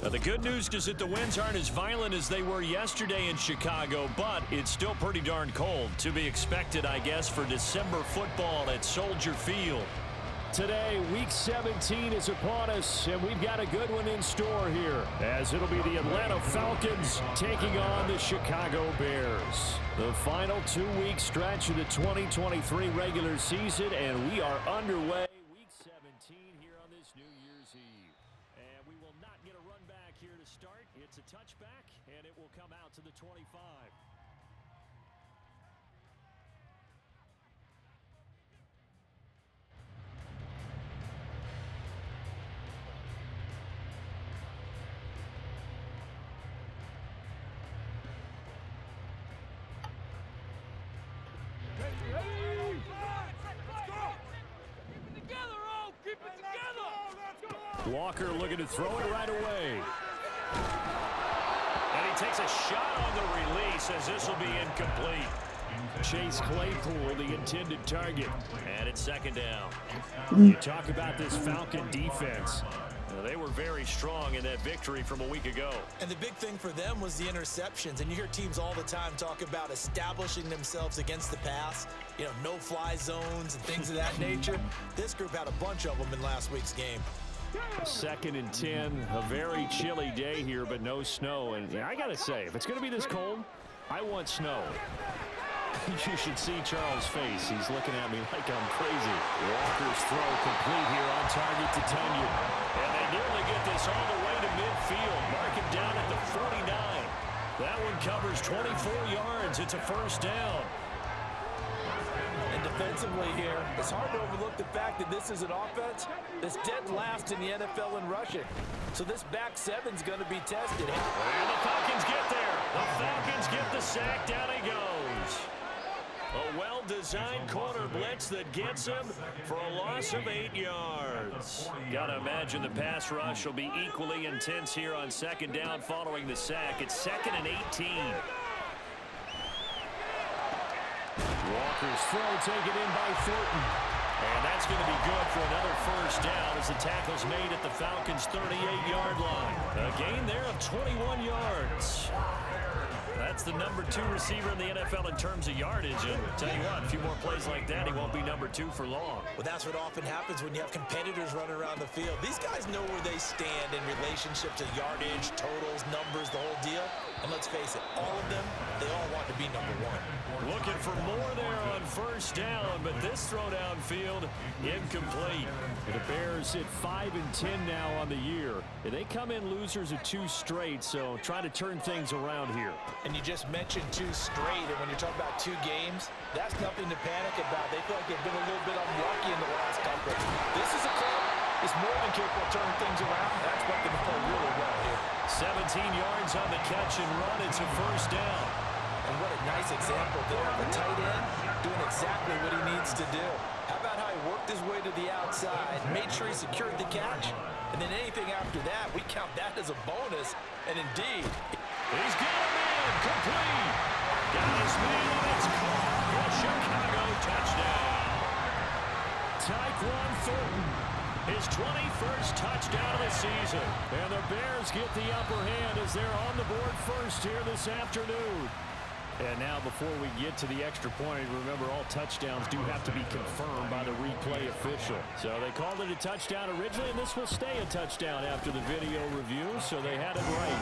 Now, the good news is that the winds aren't as violent as they were yesterday in Chicago, but it's still pretty darn cold. To be expected, I guess, for December football at Soldier Field. Today, Week 17 is upon us, and we've got a good one in store here, as it'll be the Atlanta Falcons taking on the Chicago Bears. The final 2-week stretch of the 2023 regular season, and we are underway. Week 17 here on this New Year's Eve. And we will not get a run back here to start. It's a touchback, and it will come out to the 25. Walker looking to throw it right away. And he takes a shot on the release as this will be incomplete. Chase Claypool, the intended target. And it's second down. You talk about this Falcon defense. They were very strong in that victory from a week ago. And the big thing for them was the interceptions. And you hear teams all the time talk about establishing themselves against the pass. You know, no-fly zones and things of that nature. This group had a bunch of them in last week's game. 2nd and 10, a very chilly day here, but no snow. And I got to say, if it's going to be this cold, I want snow. You should see Charles' face. He's looking at me like I'm crazy. Walker's throw complete here on target to Tanya. And they nearly get this all the way to midfield. Mark him down at the 49. That one covers 24 yards. It's a first down. And defensively here, it's hard to overlook the fact that this is an offense that's dead last in the NFL in rushing. So this back seven's going to be tested. And the Falcons get there. The Falcons get the sack. Down he goes. A well-designed corner blitz that gets him for a loss of 8 yards. Gotta imagine the pass rush will be equally intense here on second down following the sack. It's 2nd and 18. Walker's throw taken in by Thornton. And that's going to be good for another first down as the tackle's made at the Falcons' 38-yard line. A gain there of 21 yards. That's the number 2 receiver in the NFL in terms of yardage. And tell you what, a few more plays like that, he won't be number 2 for long. Well, that's what often happens when you have competitors running around the field. These guys know where they stand in relationship to yardage, totals, numbers, the whole deal. And let's face it, all of them, they all want to be number 1. Looking for more there on first down, but this throw downfield, incomplete. The Bears at 5 and 10 now on the year. And they come in losers of 2 straight, so try to turn things around here. And you just mentioned 2 straight, and when you're talking about 2 games, that's nothing to panic about. They feel like they've been a little bit unlucky in the last couple. This is a club that's more than capable of turning things around. I expect them to play really well here. 17 yards on the catch and run. It's a first down. And what a nice example there of a tight end doing exactly what he needs to do. How about how he worked his way to the outside, made sure he secured the catch, and then anything after that, we count that as a bonus. And indeed, he's got a man complete. Got his man, and it's caught for a Chicago touchdown. Tyquan Thornton, his 21st touchdown of the season. And the Bears get the upper hand as they're on the board first here this afternoon. And now before we get to the extra point, remember all touchdowns do have to be confirmed by the replay official. So they called it a touchdown originally, and this will stay a touchdown after the video review, so they had it right.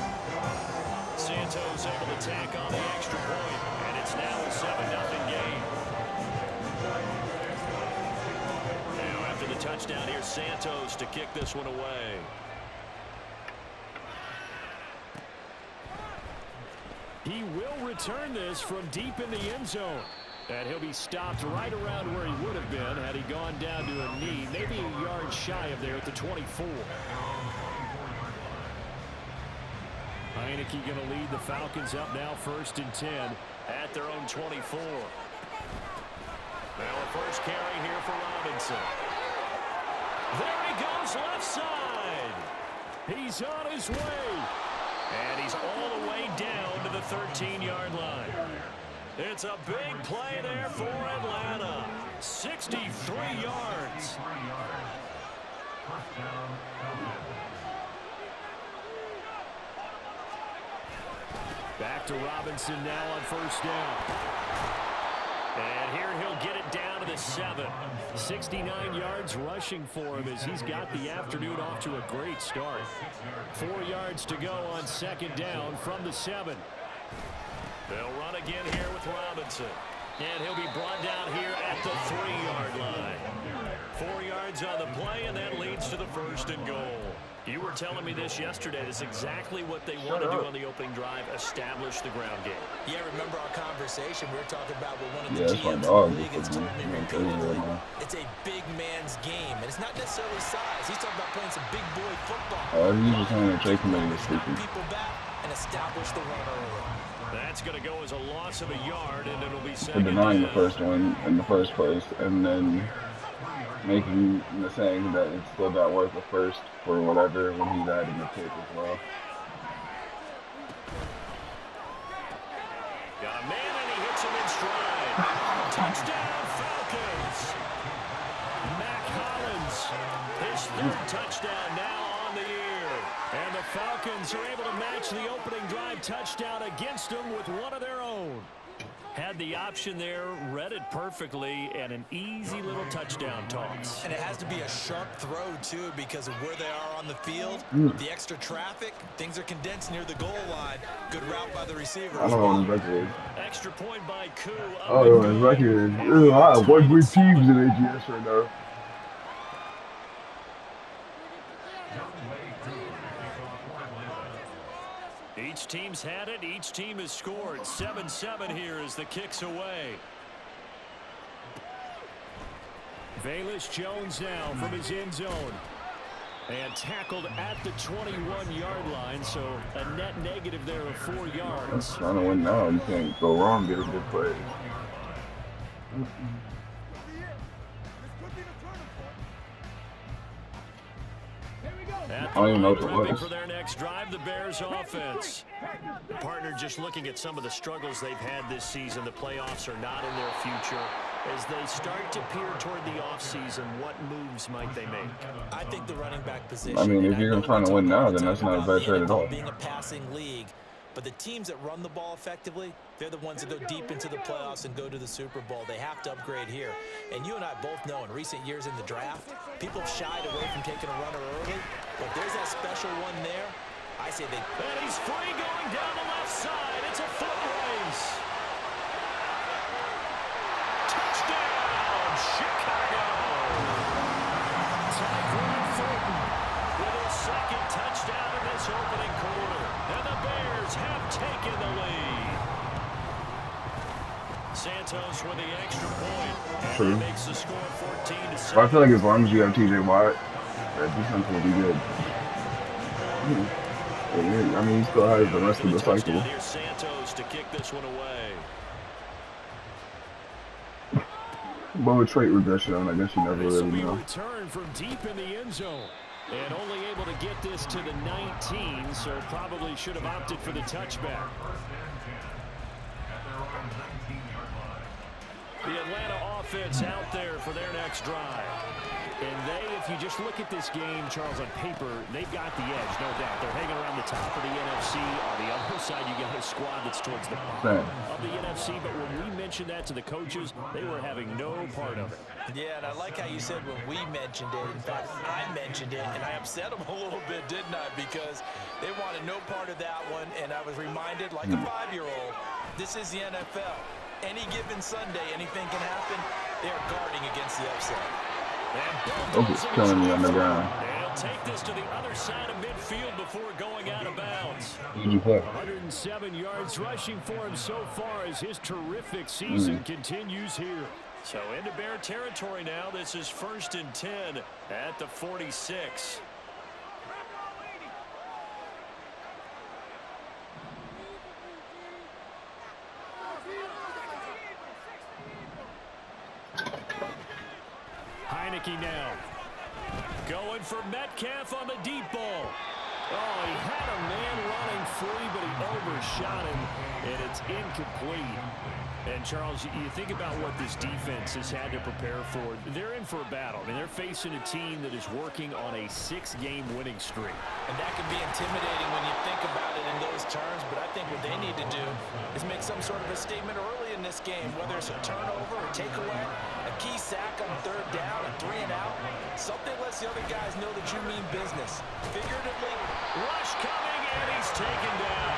Santos able to tack on the extra point, and it's now a 7-0 game. Now after the touchdown, here's Santos to kick this one away. He will return this from deep in the end zone. And he'll be stopped right around where he would have been had he gone down to a knee, maybe a yard shy of there at the 24. Heineke going to lead the Falcons up now 1st and 10 at their own 24. Now a first carry here for Robinson. There he goes left side. He's on his way. And he's all the way down to the 13-yard line. It's a big play there for Atlanta. 63 yards. Back to Robinson now on 1st down. And here he'll get it down to the 7. 69 yards rushing for him as he's got the afternoon off to a great start. 4 yards to go on 2nd down from the 7. They'll run again here with Robinson. And he'll be brought down here at the 3-yard line. 4 yards on the play, and that leads to the 1st and goal. You were telling me this yesterday. This is exactly what they want to do on the opening drive, establish the ground game. Yeah, remember our conversation? We were talking about what one of the GMs in the league has told me repeatedly. It's a big man's game, and it's not necessarily size. He's talking about playing some big boy football. He's just trying to take people back and establish the run early. That's going to go as a loss of a yard, and it'll be for denying the first one in the first place, and then making the saying that it's still not worth the first for whatever when he's adding the pick as well. Got a man, and he hits him in stride. Touchdown, Falcons. Mac Hollins, his 3rd touchdown now on the year. And the Falcons are able to match the opening drive touchdown against them with one of their own. Had the option there, read it perfectly, and an easy little touchdown toss. And it has to be a sharp throw, too, because of where they are on the field. The extra traffic, things are condensed near the goal line. Good route by the receiver. I don't know what his record is. Extra point by Koo. Oh, his record is. There's a lot of one-win teams in AGS right now. Each team's had it. Each team has scored. 7-7 here as the kick's away. Velus Jones now from his end zone. And tackled at the 21-yard line, so a net negative there of 4 yards. Trying to win now. You can't go wrong. Get a good play. I don't even know what it was. For their next drive, the Bears offense. The partner just looking at some of the struggles they've had this season. The playoffs are not in their future. As they start to peer toward the offseason, what moves might they make? I think the running back position. I mean, if you're trying to win now, then that's not a bad trade at all. Being a passing league, but the teams that run the ball effectively, they're the ones that go deep into the playoffs and go to the Super Bowl. They have to upgrade here. And you and I both know in recent years in the draft, people have shied away from taking a runner early. But if there's that special one there, I say they... And he's free going down the left side. It's a foot race. Touchdown, Chicago. Tyquan Thornton with his 2nd touchdown in this opening quarter. And the Bears have taken the lead. Santos with the extra point. And he makes the score 14-7. I feel like as long as you have TJ Watt, that defense will be good. I mean, he still has the rest of the cycle. Here's Santos to kick this one away. But with trait regression, I guess you never really know. Return from deep in the end zone. And only able to get this to the 19, so probably should have opted for the touchback. The Atlanta offense out there for their next drive. And if you just look at this game, Charles, on paper, they've got the edge, no doubt. They're hanging around the top of the NFC. On the other side, you got a squad that's towards the bottom of the NFC. But when we mentioned that to the coaches, they were having no part of it. Yeah, and I like how you said when we mentioned it. In fact, I mentioned it, and I upset them a little bit, didn't I? Because they wanted no part of that one, and I was reminded, like a 5-year-old, this is the NFL. Any given Sunday, anything can happen. They are guarding against the upset. Oh, he's killing me on the ground. They'll take this to the other side of midfield before going out of bounds. 107 yards rushing for him so far as his terrific season continues here. So into Bear territory now. This is 1st and 10 at the 46. Heineke now. Going for Metcalf on the deep ball. Oh, he had a man running free, but he overshot him, and it's incomplete. And, Charles, you think about what this defense has had to prepare for. They're in for a battle. I mean, they're facing a team that is working on a 6-game winning streak. And that can be intimidating when you think about it in those terms, but I think what they need to do is make some sort of a statement early in this game, whether it's a turnover or takeaway, a key sack on 3rd down, a 3 and out. Something lets the other guys know that you mean business. Figuratively, Rush coming, and he's taken down.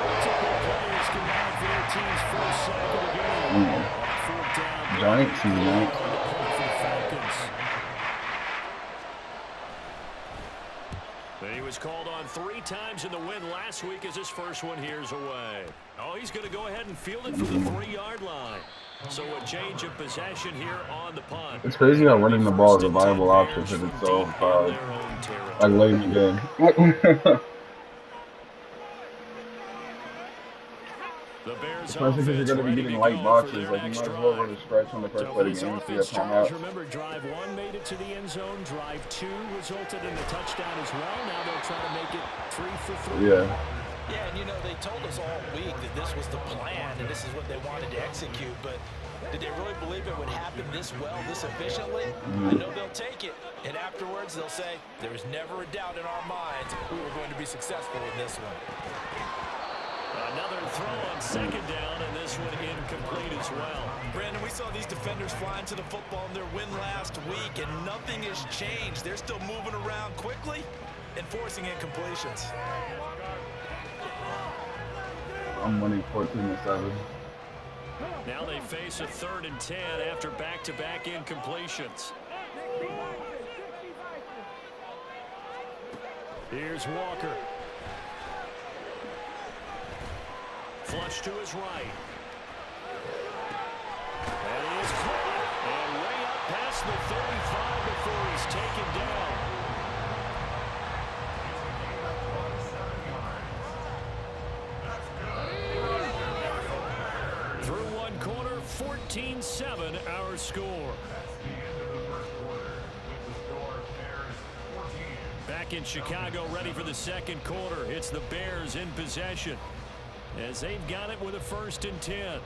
Multiple players combined for their team's first sack of the game. 4th down. Giants, Giants. For the Falcons. He was called on 3 times in the win last week as his first one here's away. Oh, he's going to go ahead and field it from the 3-yard line. So a change of possession here on the punt. It's crazy how running the ball is a viable option because it's so hard. Like late in the game. The Bears Especially because you're going to be getting light boxes. Like, you might as well run a stretch on the first play of the game. So you have timeout. Remember, drive 1 made it to the end zone. Drive 2 resulted in a touchdown as well. Now they'll try to make it 3 for 3. Yeah. yeah, and you know, they told us all week that this was the plan and this is what they wanted to execute, but did they really believe it would happen this well, this efficiently? I know they'll take it, and afterwards they'll say, there was never a doubt in our minds we were going to be successful in this one. Another throw on 2nd down, and this one incomplete as well. Brandon, we saw these defenders flying to the football in their win last week, and nothing has changed. They're still moving around quickly and forcing incompletions. I'm winning 14-7. Now they face a 3rd and 10 after back-to-back incompletions. Here's Walker. Flush to his right. And he is caught. And way up past the 35 before he's taken down. Through 1 quarter, 14-7 our score. Back in Chicago, ready for the 2nd quarter. It's the Bears in possession, as they've got it with a 1st and 10.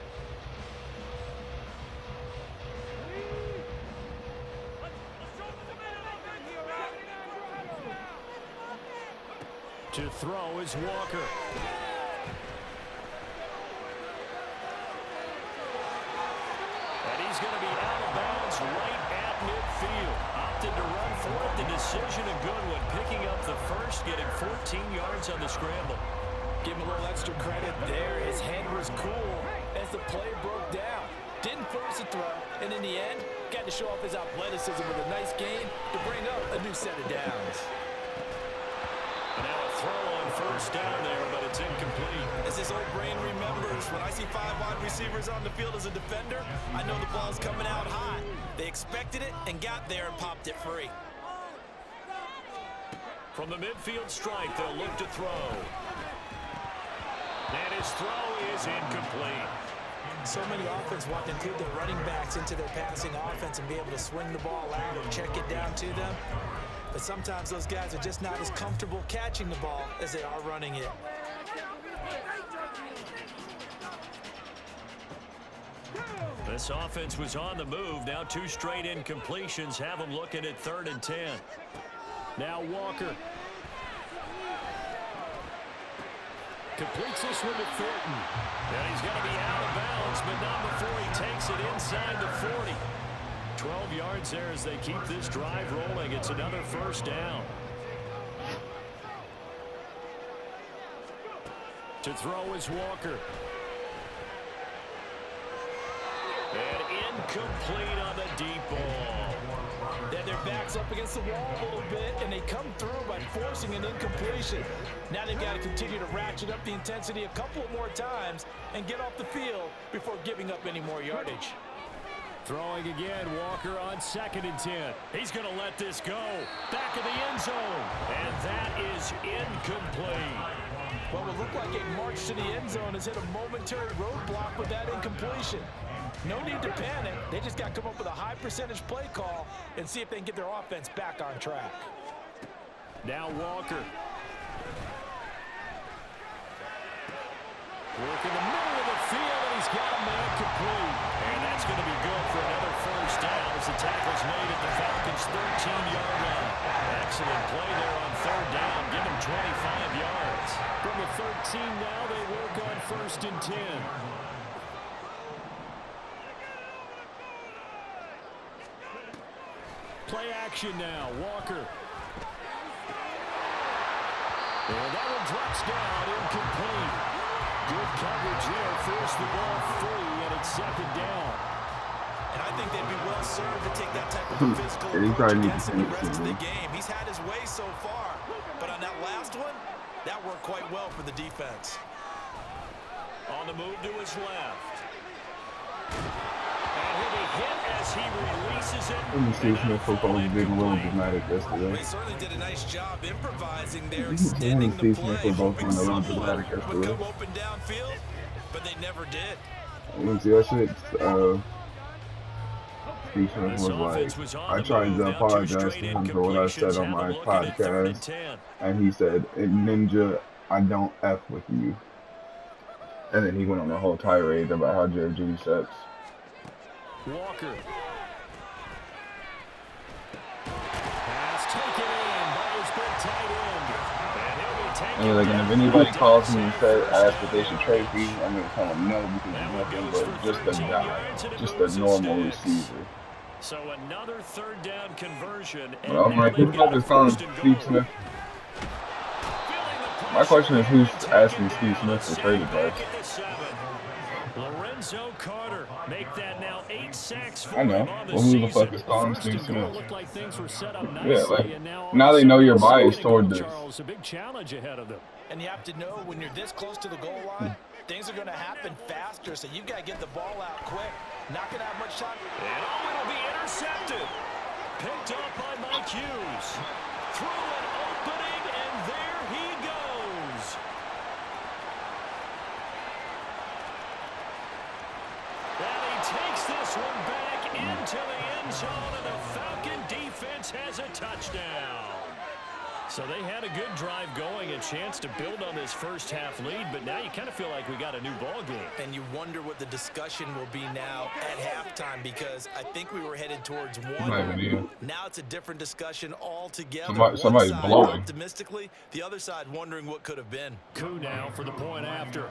To throw is Walker. And he's going to be out of bounds right at midfield. Opted to run for it. The decision a good one. Picking up the 1st, getting 14 yards on the scramble. Give him a little extra credit there. His head was cool as the play broke down. Didn't force a throw, and in the end, got to show off his athleticism with a nice gain to bring up a new set of downs. And now a throw on 1st down there, but it's incomplete. As his old brain remembers, when I see 5 wide receivers on the field as a defender, I know the ball's coming out hot. They expected it and got there and popped it free. From the midfield stripe, they'll look to throw. And his throw is incomplete. So many offenses want to include their running backs into their passing offense and be able to swing the ball out or check it down to them. But sometimes those guys are just not as comfortable catching the ball as they are running it. This offense was on the move. Now 2 straight incompletions have them looking at 3rd and 10. Now Walker. Completes this one to Thornton. And he's going to be out of bounds, but not before he takes it inside the 40. 12 yards there as they keep this drive rolling. It's another first down. To throw is Walker. And incomplete on the deep ball. Then their back's up against the wall a little bit, and they come through by forcing an incompletion. Now they've got to continue to ratchet up the intensity a couple more times and get off the field before giving up any more yardage. Throwing again, Walker on 2nd and 10. He's going to let this go. Back of the end zone. And that is incomplete. What would look like a march to the end zone has hit a momentary roadblock with that incompletion. No need to panic. They just got to come up with a high percentage play call and see if they can get their offense back on track. Now Walker. Work in the middle of the field, and he's got a man complete. And that's going to be good for another first down as the tackle's made at the Falcons' 13-yard line. Excellent play there on 3rd down. Give him 25 yards. From the 13 now, they work on 1st and 10. Play action now. Walker. And that one drops down, incomplete. Good coverage there. Forced the ball free, and it's 2nd down. And I think they'd be well served to take that type of physical approach against him the rest of the game. He's had his way so far, but on that last one, that worked quite well for the defense. On the move to his left. And he'll be hit as he releases it. Steve Smith football was being a little dramatic yesterday. They certainly did a nice job improvising there, Steve extending the Smith play, football hoping was a little someone dramatic would yesterday. come open downfield, but they never did. You see that shit? Steve Smith was like, I tried to apologize to him for what I said on my podcast, and he said, Ninja, I don't F with you. And then he went on a whole tirade about how Jerry Judy sucks. Walker. Pass taken in by his big tight end. And he'll be taken And like, and if anybody calls me and asks if they should trade for you, I'm gonna tell them no because he's nothing but just a guy, just a normal receiver. So another 3rd down conversion. But I'm like, who's about to call Steve Smith? My question is, who's asking Steve Smith for trade advice? Lorenzo Carter make that now 8 sacks for I know. him on Well, who the fuck is calling Steve Smith? Looked like things were set up Yeah, nicely, like, and now they know your bias toward this. Charles, a big challenge ahead of them. And you have to know when you're this close to the goal line, things are going to happen faster, so you've got to get the ball out quick. Not going to have much time. And it'll be intercepted. Picked up by Mike Hughes. Through an opening, and there he goes. And he takes this one back into the end zone, and the Falcon defense has a touchdown. So they had a good drive going, a chance to build on this first half lead, but now you kind of feel like we got a new ball game. And you wonder what the discussion will be now at halftime, because I think we were headed towards one. Now it's a different discussion altogether. Somebody's One side blowing. optimistically, the other side wondering what could have been. Coup now for the point after.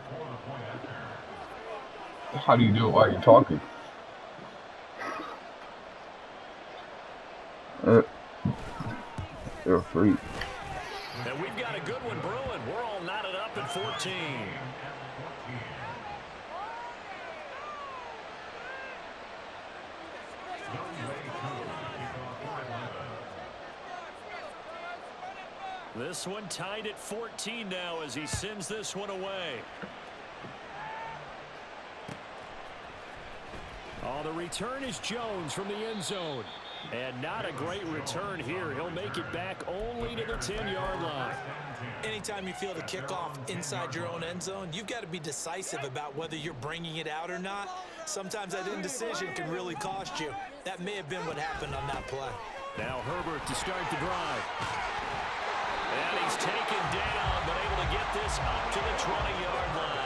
How do you do it while you're talking? You're a freak. And we've got a good one brewing. We're all knotted up at 14. This one tied at 14 now as he sends this one away. Oh, the return is Jones from the end zone. And not a great return here. He'll make it back only to the 10-yard line. Anytime you feel the kickoff inside your own end zone, you've got to be decisive about whether you're bringing it out or not. Sometimes that indecision can really cost you. That may have been what happened on that play. Now Herbert to start the drive. And he's taken down, but able to get this up to the 20-yard line.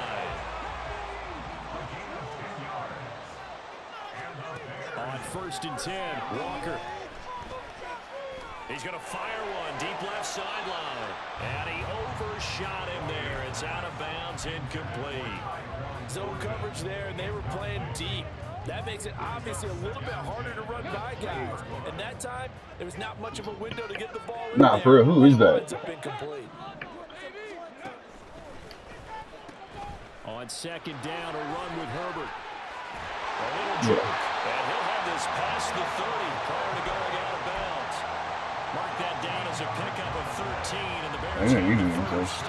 first and 10. Walker. He's going to fire one deep left sideline. And he overshot him there. It's out of bounds, incomplete. Zone coverage there, and they were playing deep. That makes it obviously a little bit harder to run by guys. And that time, there was not much of a window to get the ball in there. For real, who is that? On second down, a run with Herbert. A little juke, and he'll have this past the 30 prior to going out of bounds. Mark that down as a pickup of 13, and the Bears have the first.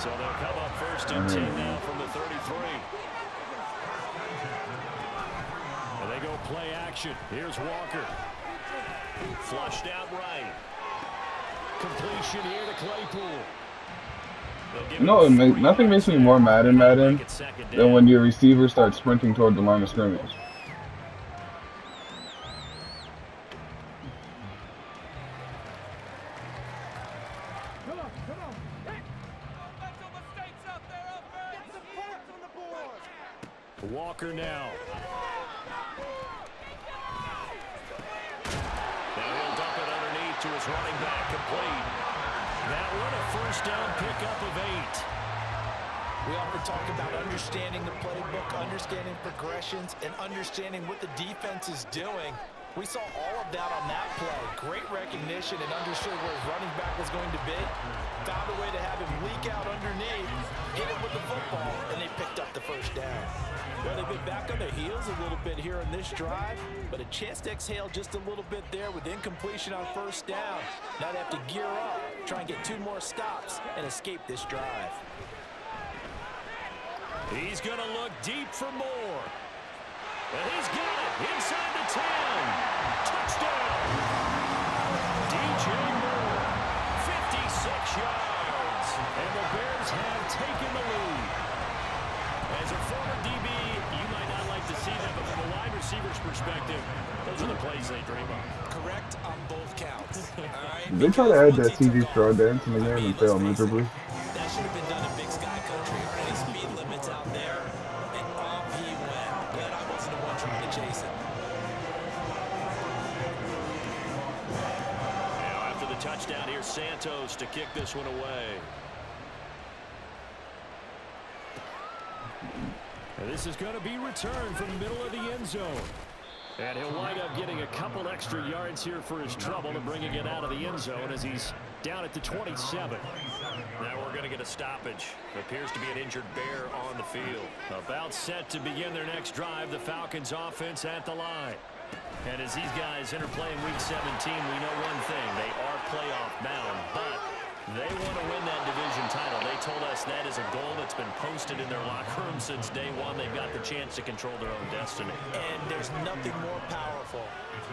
So they'll come up first and 10 now from the 33. And they go play action. Here's Walker. Flushed out right. Completion here to Claypool. You know, nothing makes me more mad in Madden than when your receiver starts sprinting toward the line of scrimmage. Walker now. Now he'll dump it underneath to his running back, complete. That one a first down pickup of 8. We often talk about understanding the playbook, understanding progressions, and understanding what the defense is doing. We saw all of that on that play. Great recognition and understood where his running back was going to be. Found a way to have him leak out underneath, hit him with the football, and they picked up the first down. Well, they've been back on their heels a little bit here in this drive, but a chance to exhale just a little bit there with incompletion on first down. Now they have to gear up, try and get 2 more stops, and escape this drive. He's going to look deep for more. And he's got it inside the 10. Touchdown. DJ Moore, 56 yards. And the Bears have taken the lead. As a former DB, you might not like to see that, but from a wide receiver's perspective, those are the plays they dream of. Correct on both counts. All right? They try to add that CG Stroud dance in the game and fail miserably. That should have been done in Big Sky Country. Aren't any speed limits out there? And off he went. Glad I wasn't the one trying to chase it. Now after the touchdown, here's Santos to kick this one away. And this is going to be returned from the middle of the end zone. And he'll wind up getting a couple extra yards here for his trouble and bringing it out of the end zone as he's down at the 27. Now we're going to get a stoppage. Appears to be an injured Bear on the field. About set to begin their next drive, the Falcons offense at the line. And as these guys enter play in Week 17, we know one thing. They are playoff bound, but they want to win that division title. They told us that is a goal that's been posted in their locker room since day one. They've got the chance to control their own destiny. And there's nothing more powerful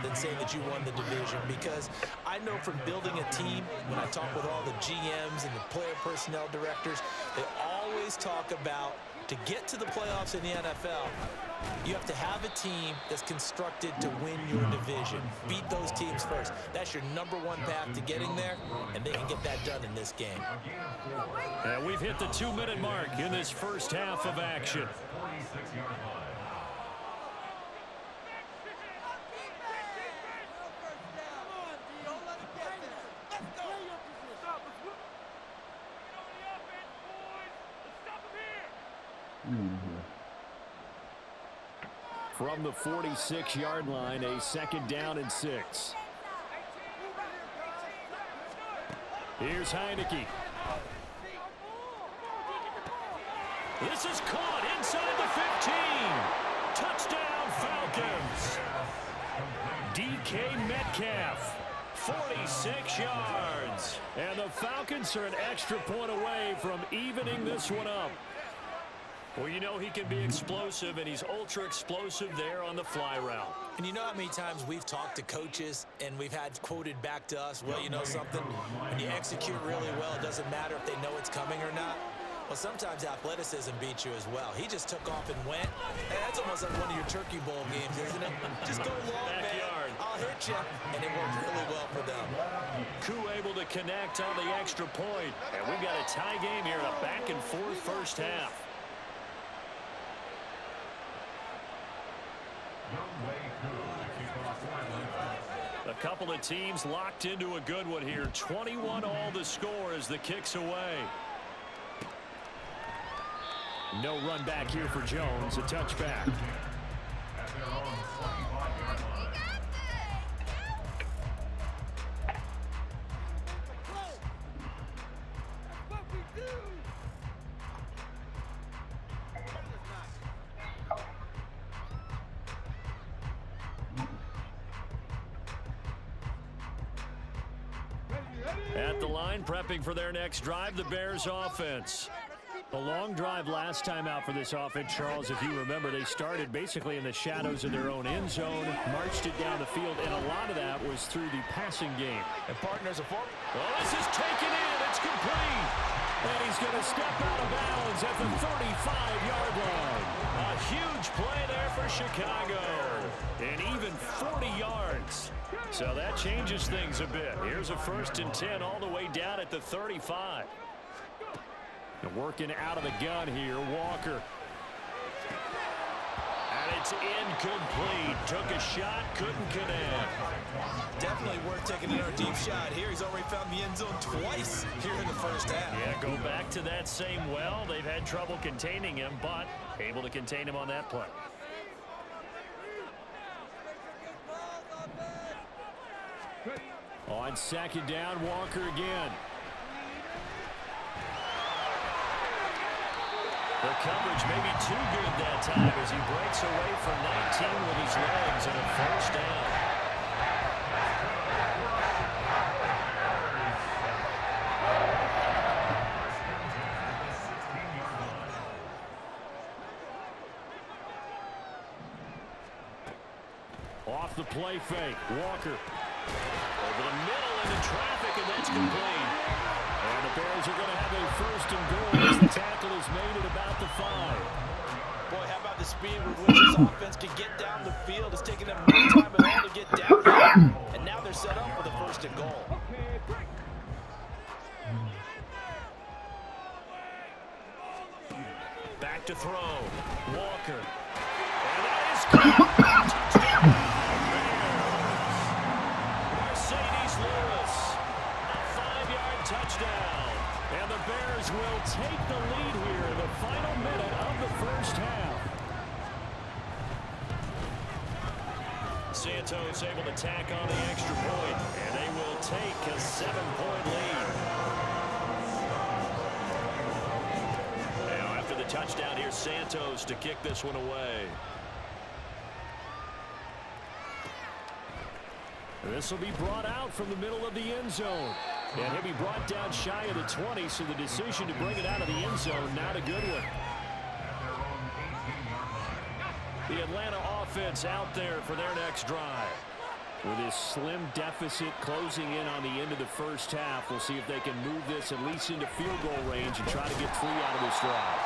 than saying that you won the division, because I know from building a team, when I talk with all the GMs and the player personnel directors, they always talk about, to get to the playoffs in the NFL, you have to have a team that's constructed to win your division. Beat those teams first. That's your #1 path to getting there, and they can get that done in this game. And we've hit the 2-minute mark in this first half of action. From the 46-yard line, a 2nd down and 6. Here's Heineke. This is caught inside the 15. Touchdown, Falcons. DK Metcalf, 46 yards. And the Falcons are an extra point away from evening this one up. Well, you know he can be explosive, and he's ultra-explosive there on the fly route. And you know how many times we've talked to coaches and we've had quoted back to us, well, you know something? When you execute really well, it doesn't matter if they know it's coming or not. Well, sometimes athleticism beats you as well. He just took off and went. Hey, that's almost like one of your Turkey Bowl games, isn't it? Just go long, Backyard. man. I'll hit you. And it worked really well for them. Koo able to connect on the extra point. And we've got a tie game here in a back-and-forth first half. couple of teams locked into a good one here. 21 all the score as the kick's away. No run back here for Jones. A touchback. At the line, prepping for their next drive, the Bears offense. A long drive last time out for this offense, Charles. If you remember, they started basically in the shadows of their own end zone, marched it down the field, and a lot of that was through the passing game. And partners are for. Well, this is taken in. It's complete. And he's going to step out of bounds at the 35-yard line. A huge play there for Chicago. And even 40 yards. So that changes things a bit. Here's a 1st and 10 all the way down at the 35. And working out of the gun here, Walker. And it's incomplete. Took a shot, couldn't connect. Definitely worth taking another deep shot here. He's already found the end zone twice here in the first half. Yeah, go back to that same well. They've had trouble containing him, but able to contain him on that play. On 2nd down, Walker again. The coverage may be too good that time as he breaks away from 19 with his legs and a 1st down. Off the play fake, Walker. Over the middle into traffic, and that's complete. And the Bears are going to have a 1st and goal as the tackle is made at about the 5. Boy, how about the speed with which this offense can get down the field? It's taking them no time at all to get down here. And now they're set up for the 1st and goal. Back to throw. Walker. And that is caught. Touchdown. Touchdown. And the Bears will take the lead here in the final minute of the 1st half. Santos able to tack on the extra point, and they will take a 7-point lead. Now after the touchdown, here's Santos to kick this one away. This will be brought out from the middle of the end zone. And he'll be brought down shy of the 20, so the decision to bring it out of the end zone, not a good one. The Atlanta offense out there for their next drive. With this slim deficit closing in on the end of the 1st half, we'll see if they can move this at least into field goal range and try to get 3 out of this drive.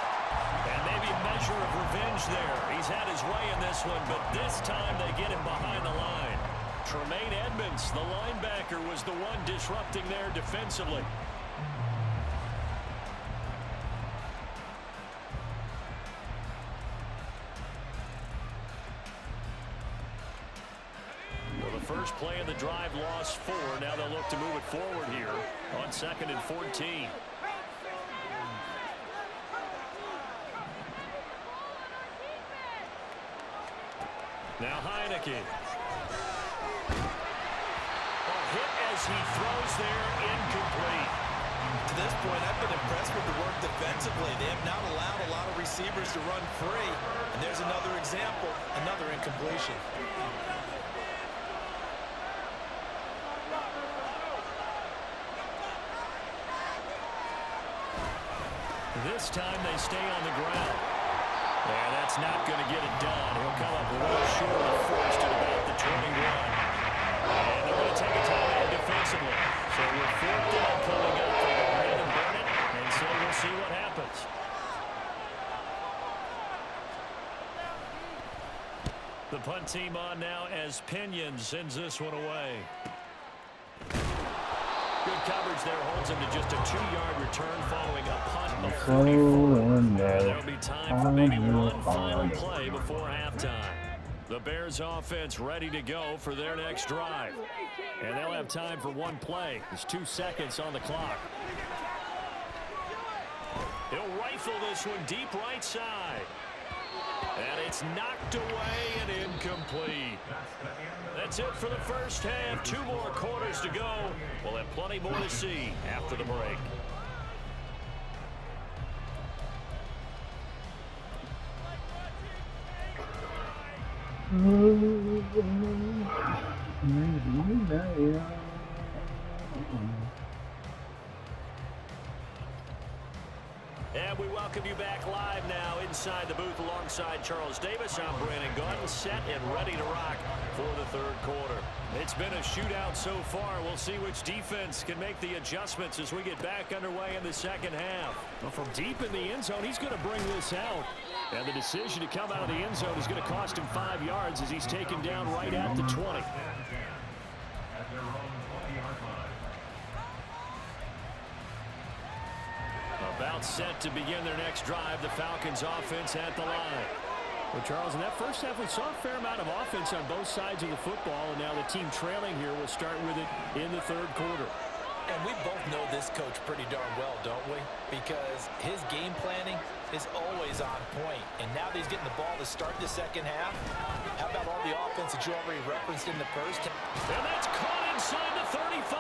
And maybe a measure of revenge there. He's had his way in this one, but this time they get him behind the line. Tremaine Edmonds, the linebacker, was the one disrupting there defensively. Well, the first play of the drive lost 4. Now they'll look to move it forward here on 2nd and 14. Now Heineke. Hit as he throws there, incomplete. To this point, I've been impressed with the work defensively. They have not allowed a lot of receivers to run free. And there's another example, another incompletion. This time they stay on the ground. Yeah, that's not going to get it done. He'll come up a little short of 1st at about the 21. And they're going to take a timeout defensively. So with 4th down coming up, they go ahead and burn it, and so we'll see what happens. The punt team on now as Pinion sends this one away. Good coverage there, holds him to just a 2-yard return following a punt of 44. And there'll be time for maybe one final play before halftime. The Bears offense ready to go for their next drive. And they'll have time for one play. There's 2 seconds on the clock. He'll rifle this one deep right side. And it's knocked away and incomplete. That's it for the first half. 2 more quarters to go. We'll have plenty more to see after the break. And we welcome you back live now inside the booth alongside Charles Davis. I'm Brandon Gaudin, set and ready to rock for the third quarter. It's been a shootout so far. We'll see which defense can make the adjustments as we get back underway in the second half. Well, from deep in the end zone, he's going to bring this out. And the decision to come out of the end zone is going to cost him 5 yards as he's taken down right at the 20. About set to begin their next drive. The Falcons offense at the line. Well, Charles, in that first half, we saw a fair amount of offense on both sides of the football, and now the team trailing here will start with it in the third quarter. And we both know this coach pretty darn well, don't we? Because his game planning is always on point. And now that he's getting the ball to start the second half, how about all the offense that you already referenced in the first? And that's caught inside the 35.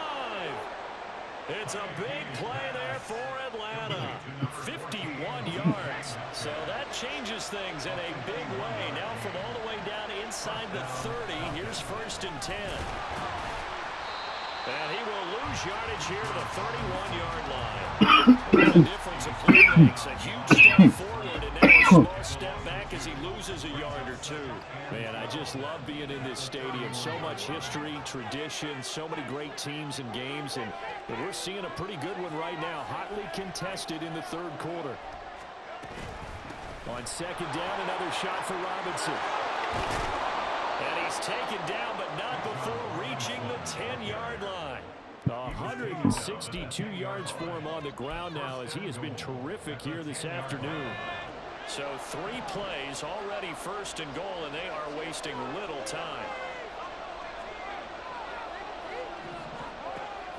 It's a big play there for Atlanta. 51 yards. So that changes things in a big way. Now from all the way down inside the 30, here's 1st and 10. And he will lose yardage here to the 31-yard line. What a difference a play makes. A huge step forward and now a small step back as he loses a yard or 2. Man, I just love being in this stadium. So much history, tradition, so many great teams and games. And we're seeing a pretty good one right now. Hotly contested in the third quarter. On second down, another shot for Robinson. And he's taken down, but not before reaching the 10-yard line. 162 yards for him on the ground now as he has been terrific here this afternoon. So 3 plays, already 1st and goal, and they are wasting little time.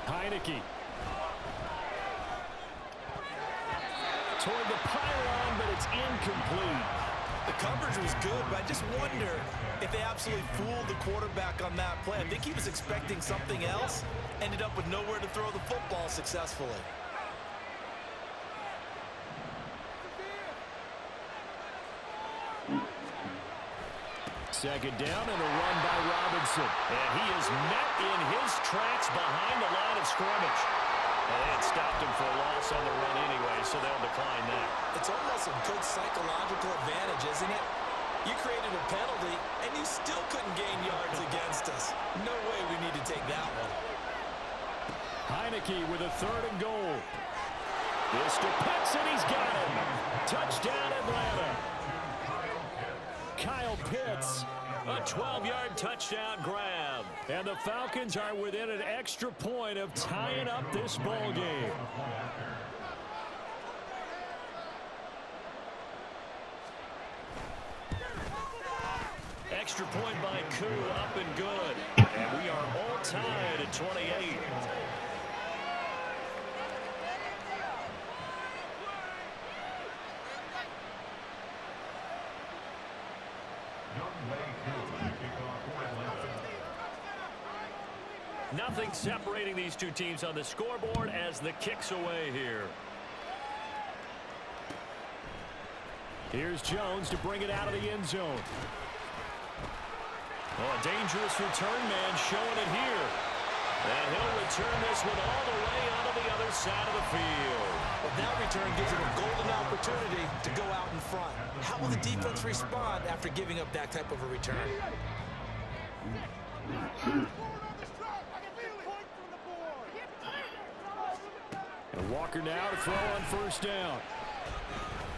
Heineke. Toward the pylon, but it's incomplete. The coverage was good, but I just wonder if they absolutely fooled the quarterback on that play. I think he was expecting something else, ended up with nowhere to throw the football successfully. Second down and a run by Robinson. And he is met in his tracks behind the line of scrimmage. And they had stopped him for a loss on the run anyway, so they'll decline that. It's almost a good psychological advantage, isn't it? You created a penalty, and you still couldn't gain yards against us. No way we need to take that one. Heineke with a 3rd and goal. This to Pitts, and he's got him. Touchdown, Atlanta. Kyle Pitts, a 12-yard touchdown grab. And the Falcons are within an extra point of tying up this ball game. Extra point by Koo, up and good. And we are all tied at 28. Nothing separating these two teams on the scoreboard as the kick's away here. Here's Jones to bring it out of the end zone. Oh, a dangerous return man showing it here. And he'll return this one all the way onto the other side of the field. Well, that return gives him a golden opportunity to go out in front. How will the defense respond after giving up that type of a return? And Walker now to throw on 1st down.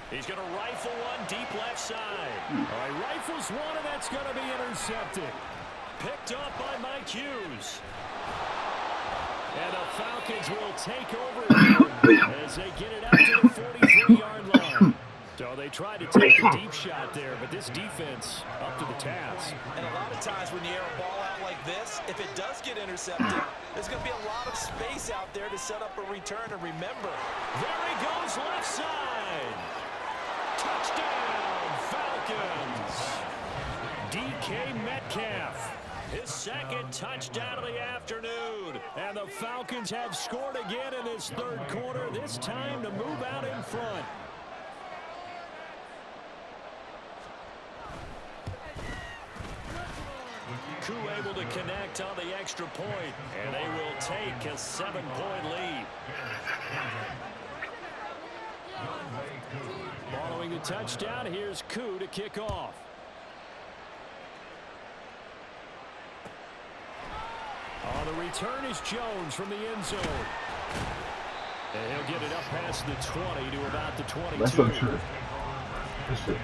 He's going to rifle one deep left side. All right, rifles one, and that's going to be intercepted. Picked up by Mike Hughes. And the Falcons will take over as they get it out to the 43-yard line. So they tried to take the deep shot there, but this defense up to the task. And a lot of times when you air a ball out like this, if it does get intercepted, there's going to be a lot of space out there to set up a return. And remember, there he goes left side. Touchdown, Falcons. DK Metcalf, his second touchdown of the afternoon. And the Falcons have scored again in this third quarter, this time to move out in front. Koo able to connect on the extra point, and they will take a 7-point lead. Following the touchdown, here's Koo to kick off. On the return is Jones from the end zone. And he'll get it up past the 20 to about the 22. That's so true. That's it.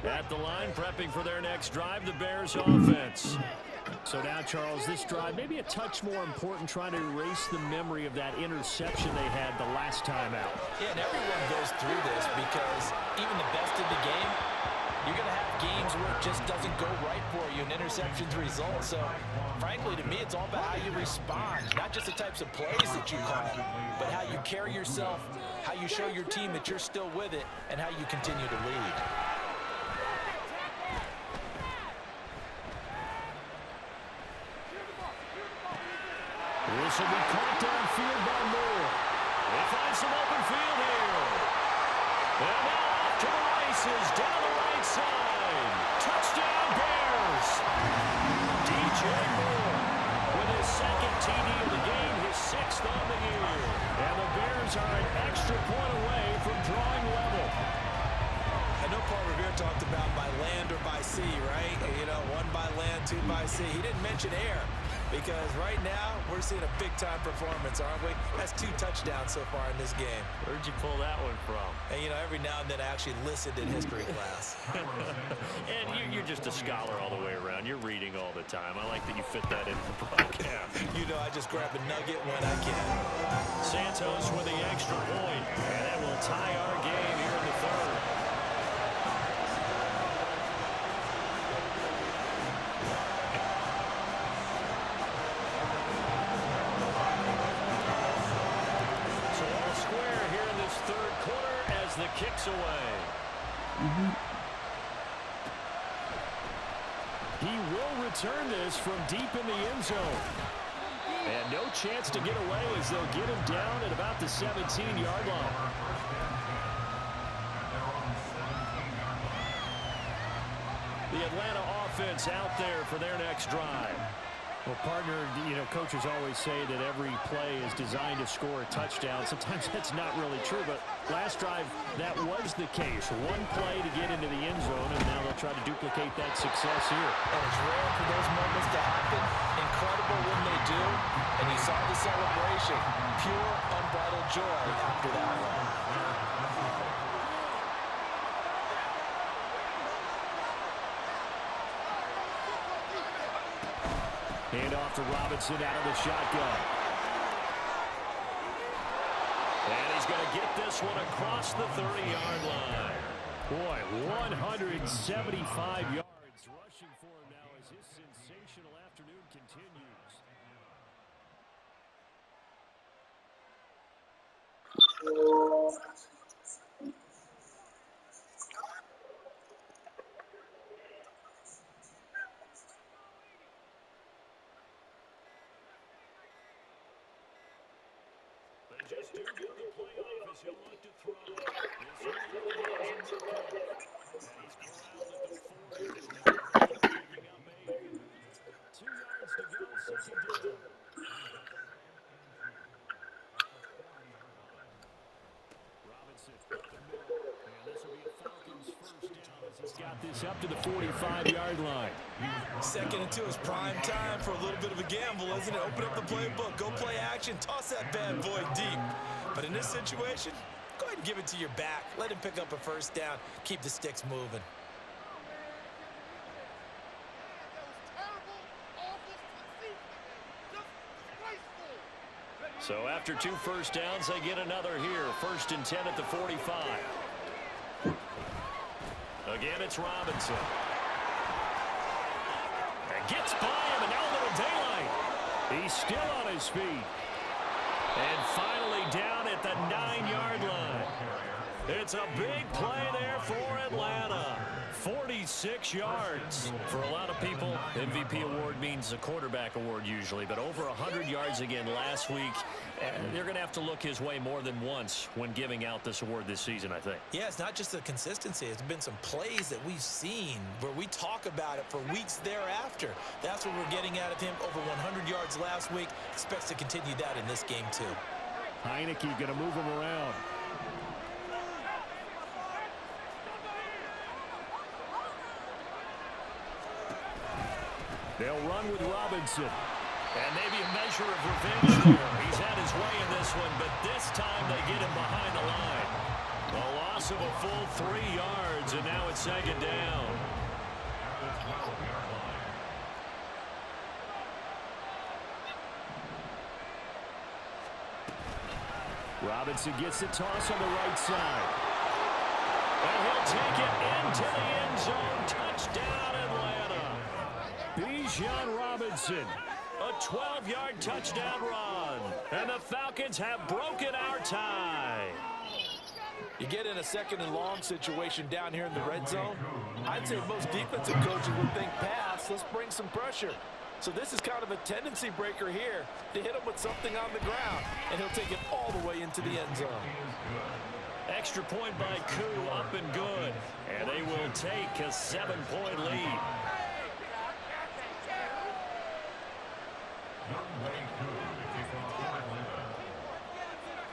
At the line, prepping for their next drive, the Bears offense. So now, Charles, this drive maybe a touch more important, trying to erase the memory of that interception they had the last time out. Yeah, and everyone goes through this because even the best in the game, you're going to have games where it just doesn't go right for you, and interceptions result. So, frankly, to me, it's all about how you respond, not just the types of plays that you call, but how you carry yourself, how you show your team that you're still with it, and how you continue to lead. This will be caught downfield by Moore. They find some open field here. And now off to the races, down the right side. Touchdown, Bears. DJ Moore with his second TD of the game, his 6th on the year. And the Bears are an extra point away from drawing level. I know Paul Revere talked about by land or by sea, right? You know, 1 by land, 2 by sea. He didn't mention air. Because right now, we're seeing a big-time performance, aren't we? That's 2 touchdowns so far in this game. Where'd you pull that one from? And, you know, every now and then I actually listened in history class. And you're just a scholar all the way around. You're reading all the time. I like that you fit that into the broadcast. You know, I just grab a nugget when I can. Santos with the extra point, and that will tie our game here in the third. The kicks away. He will return this from deep in the end zone. And no chance to get away as they'll get him down at about the 17-yard line. The Atlanta offense out there for their next drive. Well, partner, you know, coaches always say that every play is designed to score a touchdown. Sometimes that's not really true, but last drive, that was the case. 1 play to get into the end zone, and now they'll try to duplicate that success here. And it's rare for those moments to happen. Incredible when they do. And you saw the celebration. Pure, unbridled joy after that one. Hand off to Robinson out of the shotgun. And he's going to get this one across the 30-yard line. Boy, 175 yards rushing for him now as his sensational afternoon continues. Just do get the playoff as he'll look to throw. He's corralled at the 40. Picking up 8. 2 yards to go, second down. Robinson up the middle. And this will be a Falcons first down as he's got this up to the 45-yard line. 2nd and 2 is prime time for a little bit of a gamble, isn't it? Open up the playbook, go play action, toss that bad boy deep. But in this situation, go ahead and give it to your back. Let him pick up a first down. Keep the sticks moving. That was terrible. Awful. So after 2 first downs, they get another here. 1st and 10 at the 45. Again, it's Robinson. And gets by him, and now a little daylight. He's still on his feet. And finally down at the 9-yard line. It's a big play there for Atlanta. 46 yards. For a lot of people, MVP award means a quarterback award usually, but over 100 yards again last week. They're going to have to look his way more than once when giving out this award this season, I think. Yeah, it's not just the consistency. It's been some plays that we've seen where we talk about it for weeks thereafter. That's what we're getting out of him. Over 100 yards last week. Expects to continue that in this game, too. Heineke going to move him around. They'll run with Robinson. And maybe a measure of revenge there. He's had his way in this one, but this time they get him behind the line. A loss of a full 3 yards, and now it's 2nd down. Robinson gets the toss on the right side. And he'll take it into the end zone. Touchdown, Atlanta. Bijan Robinson, a 12-yard touchdown run. And the Falcons have broken our tie. You get in a 2nd and long situation down here in the red zone. I'd say most defensive coaches would think pass. Let's bring some pressure. So this is kind of a tendency breaker here to hit him with something on the ground. And he'll take it all the way into the end zone. Extra point by Koo, up and good. And they will take a 7-point lead.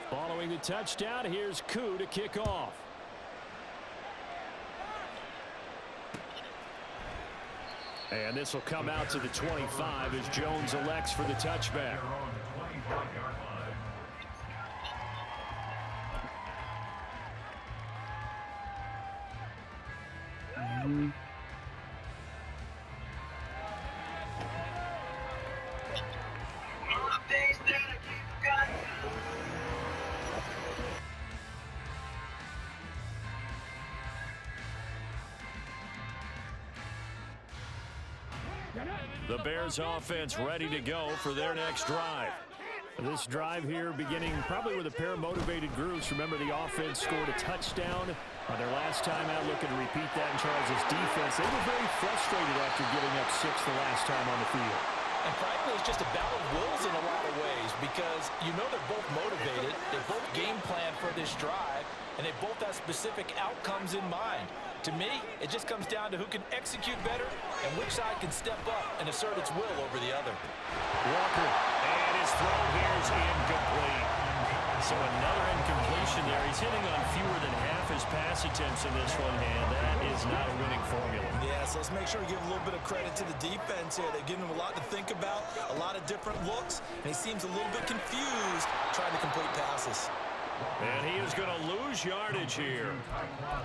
Following the touchdown, here's Koo to kick off. And this will come out to the 25 as Jones elects for the touchback. The Bears offense ready to go for their next drive. This drive here beginning probably with a pair of motivated groups. Remember, the offense scored a touchdown on their last time out, looking to repeat that in Charles' defense. They were very frustrated after giving up 6 the last time on the field. And frankly, it's just a battle of wills in a lot of ways because you know they're both motivated. They both game plan for this drive, and they both have specific outcomes in mind. To me, it just comes down to who can execute better and which side can step up and assert its will over the other. Walker, and his throw here is incomplete. So another incompletion there. He's hitting on fewer than half his pass attempts in this one, and that is not a winning formula. Yeah, so let's make sure we give a little bit of credit to the defense here. They're giving him a lot to think about, a lot of different looks, and he seems a little bit confused trying to complete passes. And he is going to lose yardage here.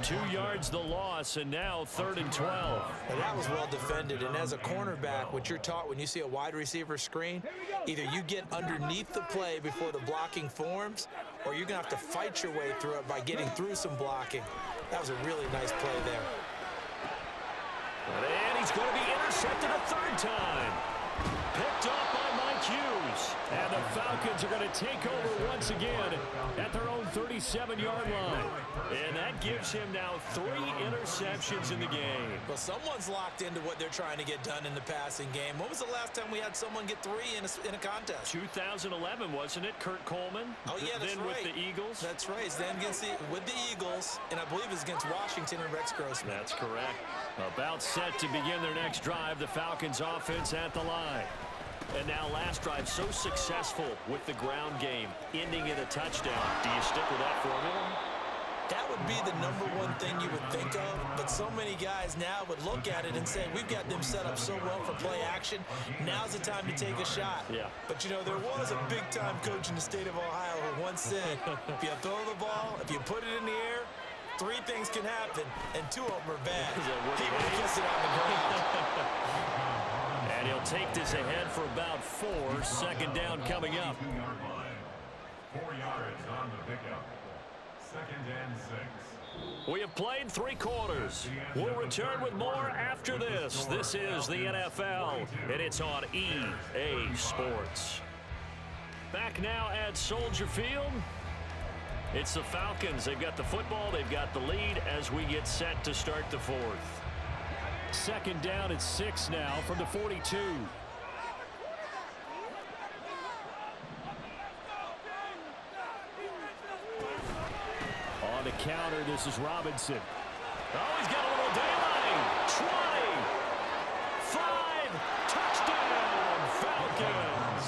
2 yards the loss, and now 3rd and 12. Well, that was well defended, and as a cornerback, what you're taught when you see a wide receiver screen, either you get underneath the play before the blocking forms, or you're going to have to fight your way through it by getting through some blocking. That was a really nice play there. And he's going to be intercepted a 3rd time. Picked up by Mike Hughes. And the Falcons are going to take over once again at their own 37-yard line. And that gives him now 3 interceptions in the game. Well, someone's locked into what they're trying to get done in the passing game. When was the last time we had someone get 3 in a contest? 2011, wasn't it? Kurt Coleman? Oh, yeah, that's then right. With the Eagles? That's right. Then with the Eagles, and I believe it's against Washington and Rex Grossman. That's correct. About set to begin their next drive. The Falcons offense at the line. And now last drive so successful with the ground game, ending in a touchdown. Do you stick with that formula? That would be the #1 thing you would think of, but so many guys now would look at it and say, we've got them set up so well for play action. Now's the time to take a shot. Yeah. But, you know, there was a big-time coach in the state of Ohio who once said, if you throw the ball, if you put it in the air, 3 things can happen, and 2 of them are bad. He would kiss it on the ground. And he'll take this ahead for about 4. 2nd down coming up. We have played 3 quarters. We'll return with more after this. This is the NFL, and it's on EA Sports. Back now at Soldier Field. It's the Falcons. They've got the football. They've got the lead as we get set to start the 4th. Second down at 6 now from the 42. On the counter, this is Robinson. Oh, he's got a little daylight. 20. 5 touchdown, Falcons.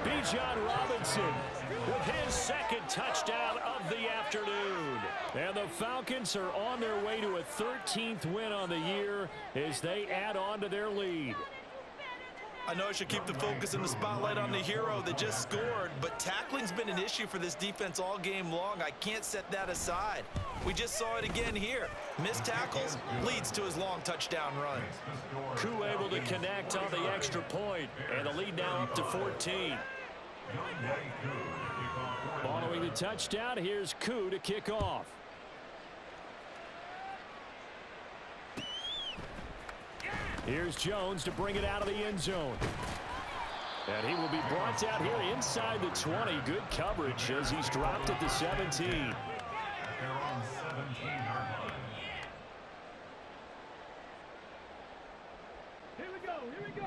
Bijan Robinson with his 2nd touchdown of the afternoon. And the Falcons are on their way to a 13th win on the year as they add on to their lead. I know I should keep the focus and the spotlight on the hero that just scored, but tackling's been an issue for this defense all game long. I can't set that aside. We just saw it again here. Missed tackles leads to his long touchdown run. Koo able to connect on the extra point, and the lead now up to 14. Following the touchdown, here's Koo to kick off. Here's Jones to bring it out of the end zone. And he will be brought down here inside the 20. Good coverage as he's dropped at the 17.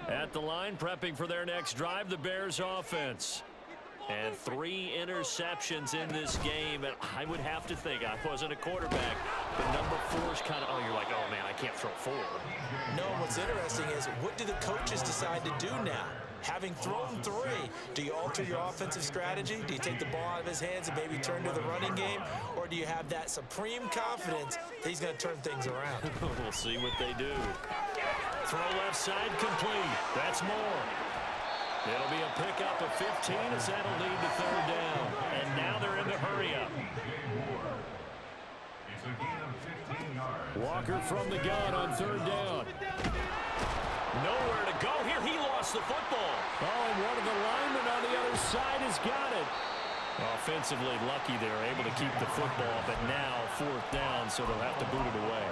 At the line, prepping for their next drive, the Bears offense. And 3 interceptions in this game. And I would have to think, I wasn't a quarterback, but number 4 is kind of, oh, you're like, oh, man, I can't throw 4. No, what's interesting is what do the coaches decide to do now? Having thrown 3, do you alter your offensive strategy? Do you take the ball out of his hands and maybe turn to the running game? Or do you have that supreme confidence that he's going to turn things around? We'll see what they do. Throw left side complete. That's more. It'll be a pickup of 15 as that'll lead to 3rd down. And now they're in the hurry up. Walker from the gun on 3rd down. Nowhere to go here. He lost the football. Oh, and one of the linemen on the other side has got it. Offensively lucky they're able to keep the football, but now 4th down, so they'll have to boot it away.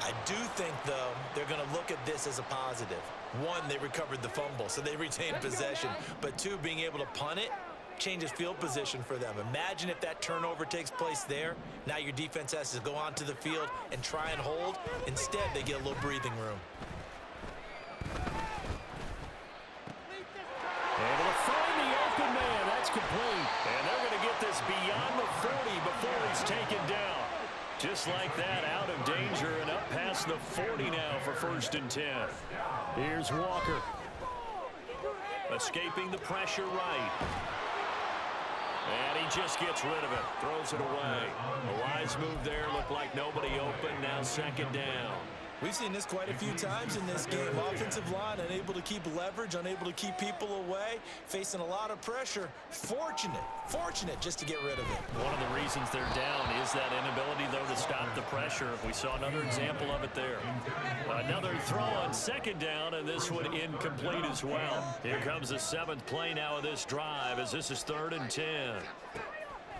I do think, though, they're going to look at this as a positive. 1, they recovered the fumble, so they retained possession. But 2, being able to punt it changes field position for them. Imagine if that turnover takes place there. Now your defense has to go onto the field and try and hold. Instead, they get a little breathing room. Able to find the open man. That's complete. And they're going to get this beyond the 40 before he's taken down. Just like that, out of danger and up past the 40 now for 1st and 10. Here's Walker. Escaping the pressure right. And he just gets rid of it. Throws it away. A wise move there. Looked like nobody open. Now 2nd down. We've seen this quite a few times in this game. Offensive line unable to keep leverage, unable to keep people away, facing a lot of pressure. Fortunate just to get rid of it. One of the reasons they're down is that inability, though, to stop the pressure. We saw another example of it there. Another throw on 2nd down, and this one incomplete as well. Here comes the 7th play now of this drive as this is 3rd and 10.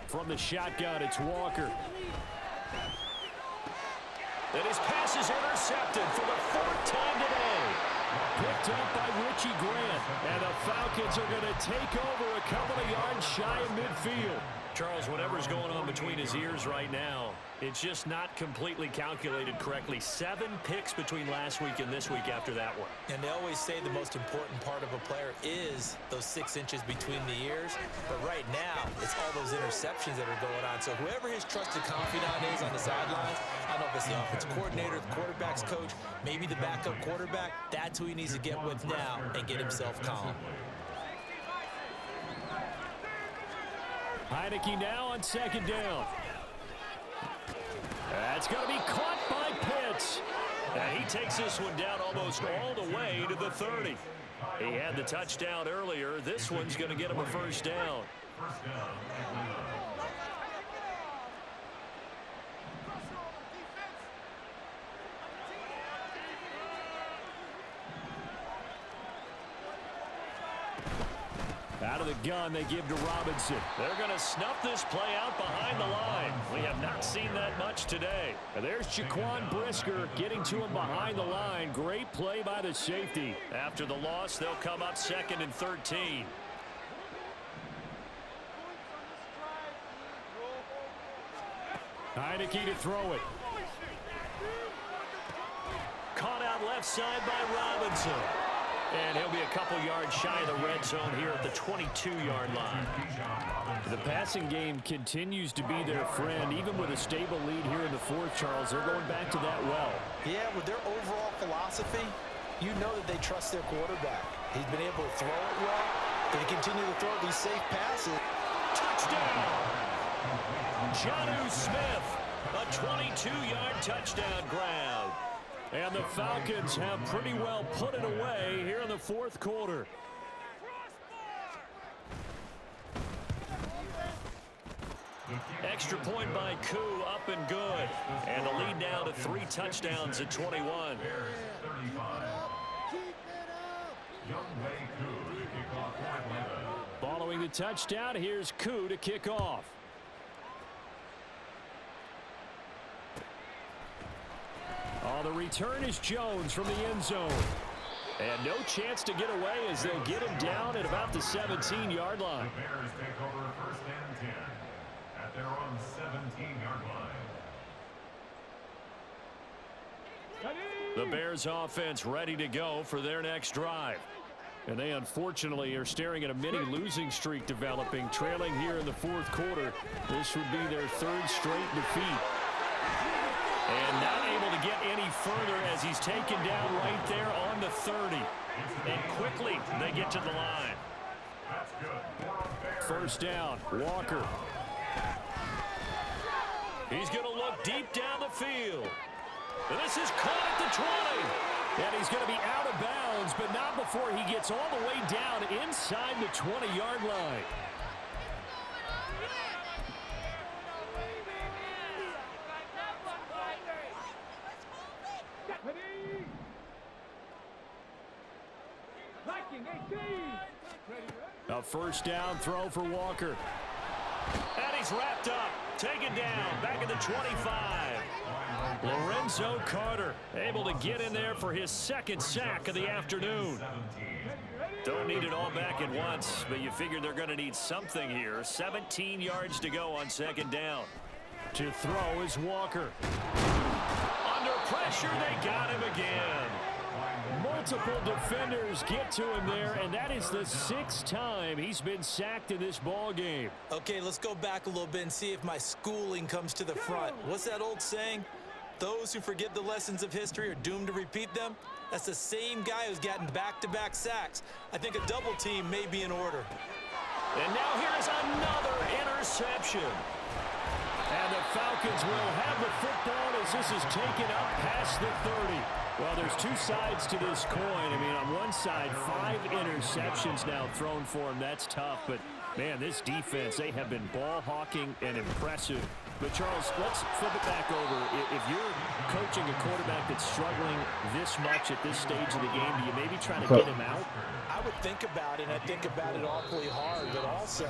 From the shotgun, it's Walker. And his pass is intercepted for the 4th time today. Picked up by Richie Grant. And the Falcons are going to take over a couple of yards shy of midfield. Charles, whatever's going on between his ears right now, it's just not completely calculated correctly. 7 picks between last week and this week after that one. And they always say the most important part of a player is those 6 inches between the ears. But right now, it's all those interceptions that are going on. So whoever his trusted confidant is on the sidelines, I don't know if it's the offensive coordinator, the quarterback's coach, maybe the backup quarterback, that's who he needs to get with now and get himself calm. Heineke now on 2nd down. That's going to be caught by Pitts. And he takes this one down almost all the way to the 30. He had the touchdown earlier. This one's going to get him a 1st down. Out of the gun, they give to Robinson. They're going to snuff this play out behind the line. We have not seen that much today. And there's Jaquan Brisker getting to him behind the line. Great play by the safety. After the loss, they'll come up 2nd and 13. Heineke to throw it. Caught out left side by Robinson. And he'll be a couple yards shy of the red zone here at the 22-yard line. The passing game continues to be their friend. Even with a stable lead here in the fourth, Charles, they're going back to that well. Yeah, with their overall philosophy, you know that they trust their quarterback. He's been able to throw it well. They continue to throw these safe passes. Touchdown! Jonnu Smith, a 22-yard touchdown grab. And the Falcons have pretty well put it away here in the fourth quarter. Extra point by Koo, up and good. And the lead now to 3 touchdowns at 21. Following the touchdown, here's Koo to kick off. Oh, the return is Jones from the end zone. And no chance to get away as they'll get him down at about the 17-yard line. The Bears take over 1st and 10 at their own 17-yard line. The Bears offense ready to go for their next drive. And they unfortunately are staring at a mini losing streak developing, trailing here in the fourth quarter. This would be their 3rd straight defeat. And not able to get any further as he's taken down right there on the 30. And quickly they get to the line. First down, Walker. He's going to look deep down the field. And this is caught at the 20. And he's going to be out of bounds, but not before he gets all the way down inside the 20-yard line. A first down throw for Walker. And he's wrapped up. Taken down. Back at the 25. Lorenzo Carter able to get in there for his 2nd sack of the afternoon. Don't need it all back at once, but you figure they're going to need something here. 17 yards to go on 2nd down. To throw is Walker. Under pressure, they got him again. Multiple defenders get to him there, and that is the 6th time he's been sacked in this ball game. Okay, let's go back a little bit and see if my schooling comes to the front. What's that old saying? Those who forget the lessons of history are doomed to repeat them. That's the same guy who's gotten back-to-back sacks. I think a double team may be in order. And now here's another interception. And the Falcons will have the football as this is taken up past the 30. Well, there's 2 sides to this coin. I mean, on one side, 5 interceptions now thrown for him. That's tough. But, man, this defense, they have been ball hawking and impressive. But, Charles, let's flip it back over. If you're coaching a quarterback that's struggling this much at this stage of the game, do you maybe try to get him out? I would think about it, and I think about it awfully hard. But also,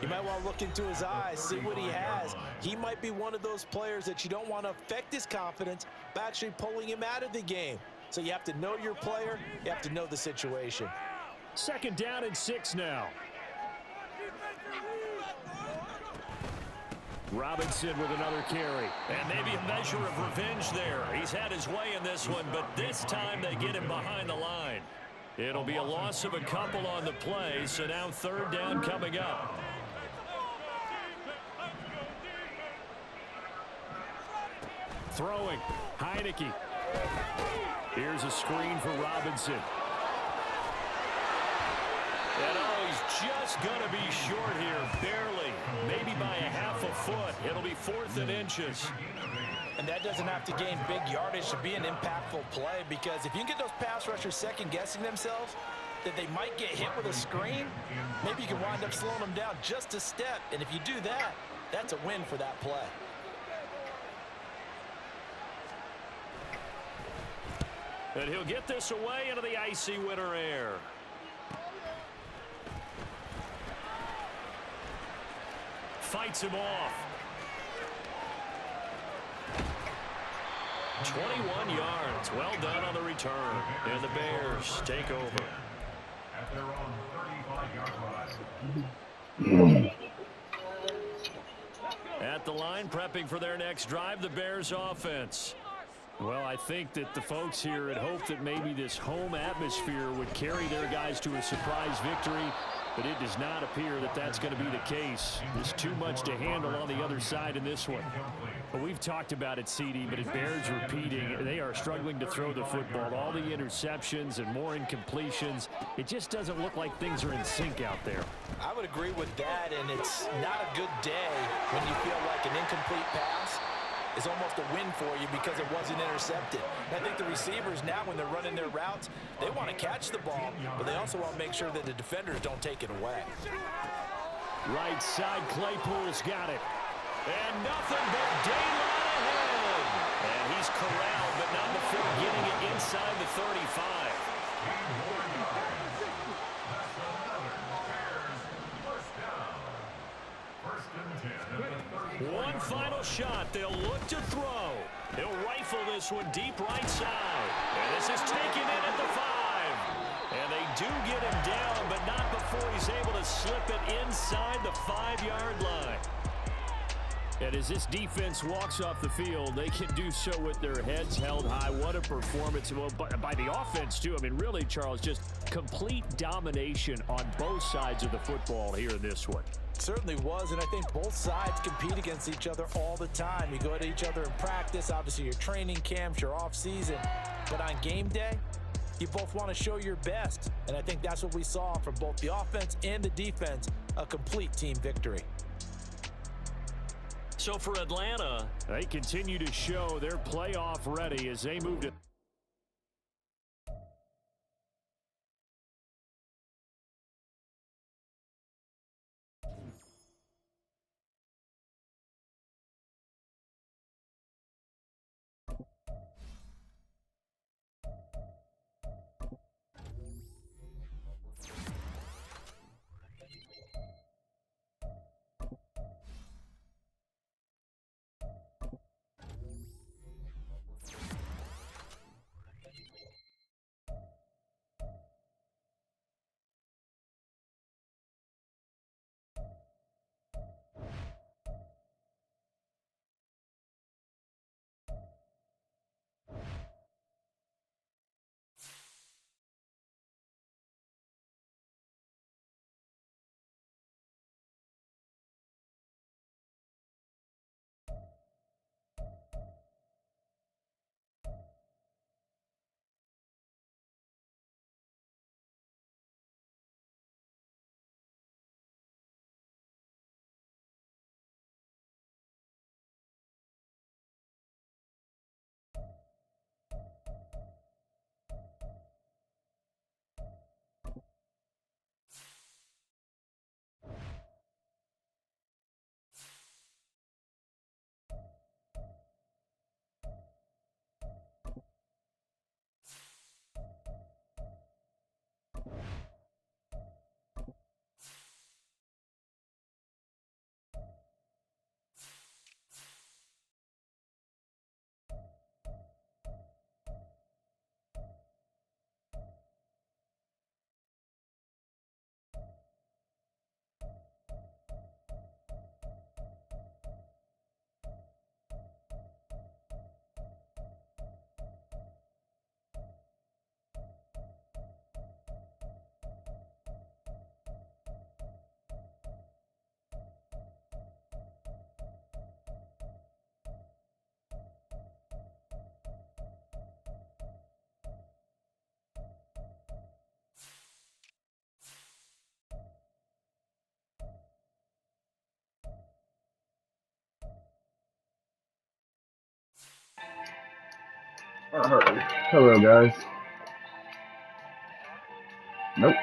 you might want to look into his eyes, see what he has. He might be one of those players that you don't want to affect his confidence by actually pulling him out of the game. So you have to know your player. You have to know the situation. 2nd down and 6 now. Robinson with another carry. And maybe a measure of revenge there. He's had his way in this one, but this time they get him behind the line. It'll be a loss of a couple on the play, so now 3rd down coming up. Throwing, Heineke. Here's a screen for Robinson. And oh, he's just going to be short here, barely, maybe by a half a foot. It'll be 4th and inches. And that doesn't have to gain big yardage to be an impactful play, because if you can get those pass rushers second-guessing themselves, that they might get hit with a screen, maybe you can wind up slowing them down just a step. And if you do that, that's a win for that play. And he'll get this away into the icy winter air. fights him off. 21 yards. Well done on the return. And the Bears take over. At their own 35-yard line. At the line, prepping for their next drive, the Bears offense. Well, I think that the folks here had hoped that maybe this home atmosphere would carry their guys to a surprise victory, but it does not appear that that's going to be the case. There's too much to handle on the other side in this one. But we've talked about it, CD, but it bears repeating. They are struggling to throw the football. All the interceptions and more incompletions. It just doesn't look like things are in sync out there. I would agree with that, and it's not a good day when you feel like an incomplete pass is almost a win for you because it wasn't intercepted. And I think the receivers now, when they're running their routes, they want to catch the ball, but they also want to make sure that the defenders don't take it away. Right side, Claypool's got it. And nothing but daylight ahead. And he's corralled, but not before getting it inside the 35. One final shot. They'll look to throw. He'll rifle this one deep right side. And this is taken in at the 5. And they do get him down, but not before he's able to slip it inside the 5-yard line. And as this defense walks off the field, they can do so with their heads held high. What a performance. Well, by the offense, too. I mean, really, Charles, just complete domination on both sides of the football here in this one. Certainly was, and I think both sides compete against each other all the time. You go at each other in practice, obviously your training camps, your off-season. But on game day, you both want to show your best. And I think that's what we saw from both the offense and the defense, a complete team victory. So for Atlanta, they continue to show they're playoff ready as they move to Alright. Hello, guys. Nope.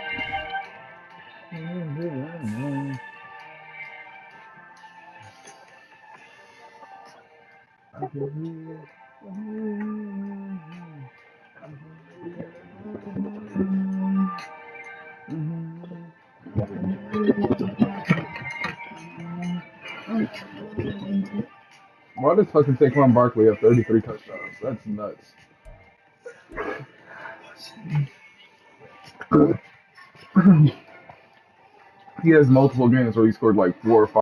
Why does fucking Saquon Barkley have 33 touchdowns? That's nuts. He has multiple games where he scored like 4 or 5.